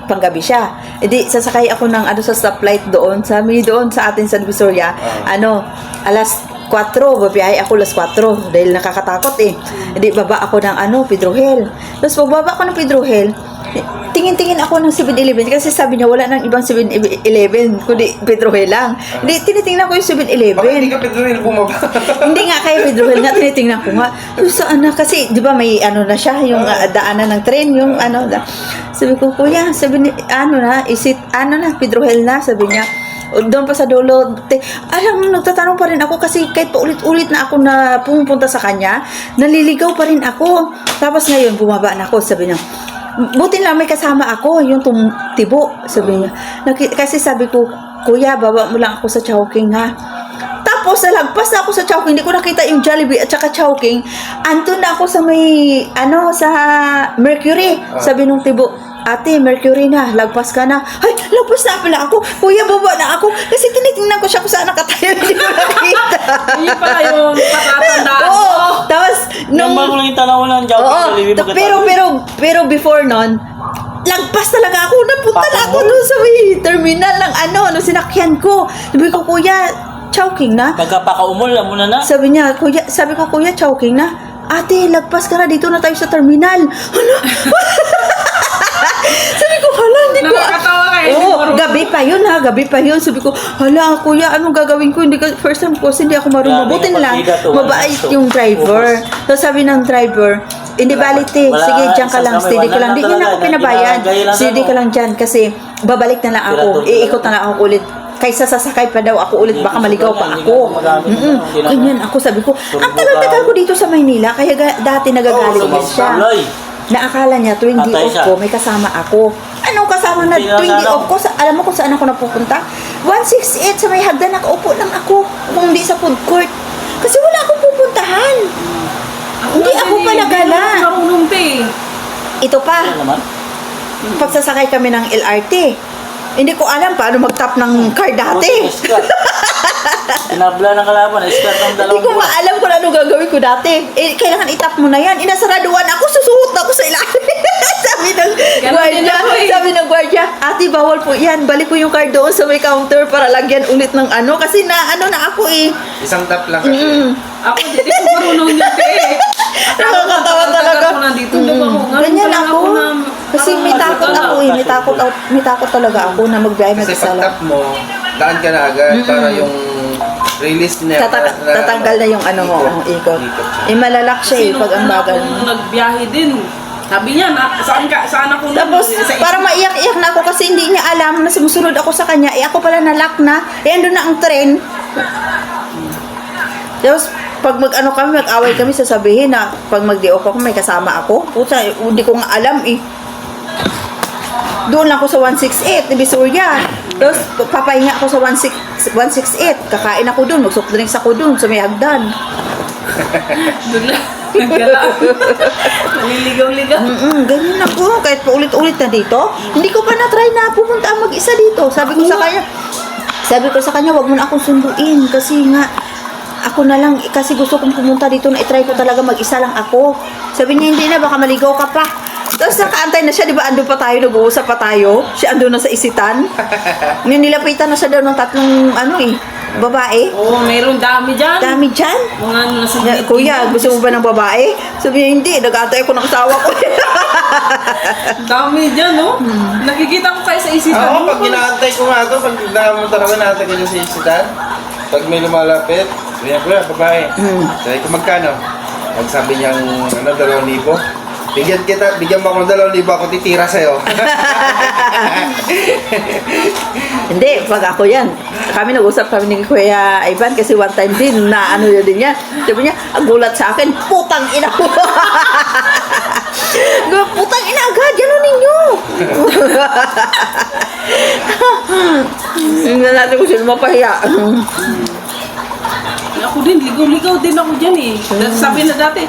panggabi siya. Edi sasakay ako ng sa stoplight doon sa atin sa Divisoria. Alas 4, babiyahe ako alas 4 dahil nakakatakot eh. Edi baba ako ng Pedrohel. Tapos pagbaba ako ng Pedrohel, tingin-tingin ako ng 7-Eleven kasi sabi niya wala nang ibang 7-Eleven kundi Pedrohel lang. Hindi, tinitingnan ko yung 7-Eleven. Bakit hindi ka Pedrohel bumaba? Hindi nga kaya Pedrohel nga, tinitingnan ko nga. Saan na kasi, di ba may na siya, yung daanan ng tren, yung sabi ko, kuya, Pedrohel na, sabi niya. Doon pa sa dulo, alam mo, nagtatanong pa rin ako kasi kahit paulit-ulit na ako na pumupunta sa kanya, naliligaw pa rin ako. Tapos ngayon, bumaba na ako, sabi niya, buti lang may kasama ako, yung tibo, sabi niya. Kasi sabi ko, kuya, baba mo lang ako sa Chowking ha. Tapos nalagpas na ako sa Chowking, hindi ko nakita yung Jollibee at saka Chowking. Andun na ako sa may, sa Mercury. Sabi nung tibo, ate, Mercury na, lagpas ka na. Ay, lagpas na pala ako. Kuya, baba na ako. Kasi tinitingnan ko siya kung saan nakatayo. Hindi ko nakita. Yun pala yung patatandaan mo. Oo. Tapos, Nung ko lang yung tanaw ng Jollibee. pero before nun, lagpas talaga ako. Napunta na ako doon sa may terminal ng sinakyan ko. Sabi ko, kuya, Chowking na? Magkapakaumol, muna na. Sabi ko, kuya, Chowking na? Ate, lagpas ka na. Dito na tayo sa terminal. Sabi ko, hala, hindi ko. Nakakatawa kayo. Gabi pa yun. Sabi ko, hala, kuya, anong gagawin ko? First time ko, hindi ako marunong. Buti na lang, mabait yung driver. So sabi ng driver, hindi balite, sige, dyan ka lang, steady ka lang. Hindi niya na ako pinabayad. Steady ka lang dyan kasi babalik na lang ako. Iikot na lang ako ulit. Kaysa sasakay pa daw ako ulit, baka maligaw pa ako. Ganyan ako, sabi ko, ang tagal-tagal ko dito sa Maynila, kaya dati nagagalit siya. Na akala niya tuwing di off ko may kasama ako. Anong kasama na tuwing di off ko? Alam mo kung saan ako napupunta? 168 sa may hagdan, nakaupo lang ako. Kung hindi sa food court. Kasi wala akong pupuntahan. Hindi ako pala gala. Ito pa. Pagsasakay kami ng LRT. Hindi ko alam paano mag-tap ng car dati. Tinabla ng kalaban, start ng dalawang Hindi ko maalam kung ano gagawin ko dati. Kailangan itap mo na yan. Inasaraduan ako, susuot ako sa ilalim. Sabi ng gwardiya, ate, bawal po yan. Balik ko yung card doon sa may counter para lagyan ulit ng kasi na ako eh. Isang tap lang kasi. Ako, hindi ko marunong yun eh. Nakakatawa talaga. Ganyan ako. Kasi may takot ako eh. May takot talaga ako na magbiyahe Kasi mag-isa pag lang. tap mo, daan ka na agad para yung release niya. Tatanggal na yung ikot. Malalak siya eh pag ang bagal. Nung nagbiyahe din, sabi niya, saan ako Tapos, parang maiyak-iyak na ako kasi hindi niya alam na sumusunod ako sa kanya. Ako pala nalock na. Andun na ang tren. Tapos, pag kami, mag-away kami, sasabihin na pag mag-day off ako, may kasama ako. Puta, hindi ko nga alam eh. Doon lang ako sa 168, Divisoria. Tapos, papahinga ako sa 168. Kakain ako doon, mag-soft drinks ako doon sa may hagdan. Doon lang. Naliligaw-ligaw. Ganyan ako. Kahit paulit-ulit na dito, hindi ko pa na-try na pumunta mag-isa dito. Sabi ko sa kanya, wag mo na akong sunduin. Kasi nga, ako na lang, kasi gusto kong pumunta dito na i-try ko talaga mag-isa lang ako. Sabi niya, hindi na, baka maligaw ka pa. Tapos nakaantay na siya, di ba, andun pa tayo, nag-uusap pa tayo. Siya andun na sa isitan. Ngayon nilapitan na siya daw ng tatlong, babae. Oo, mayroon dami dyan. Dami dyan. Mga nasa Kuya, gusto mo ba ng babae? Sabi niya, hindi, nag-aantay ako ng asawa ko. dami dyan, no? Nakikita ko kayo sa isipan. Oo, pag ginaantay ko nga ito, pag nakamunta naman natin ko sa isitan, pag may lumalapit, sabi niya, kuya, babae. Sabi ko, magkano? Sabi niyang, 2,000. Bigyan mo ako ng 2,000, ako titira sa'yo. Hindi, pag ako yan. Kami nag-usap kami ni Kuya Ivan kasi one time din na yun din niya. Sabi niya, ang gulat sa akin, putang ina ko. Putang ina agad, gano'n ninyo. Hindi natin kung sino mapahiya. Ako din, ligaw-ligaw din ako dyan eh. Sabi na dati,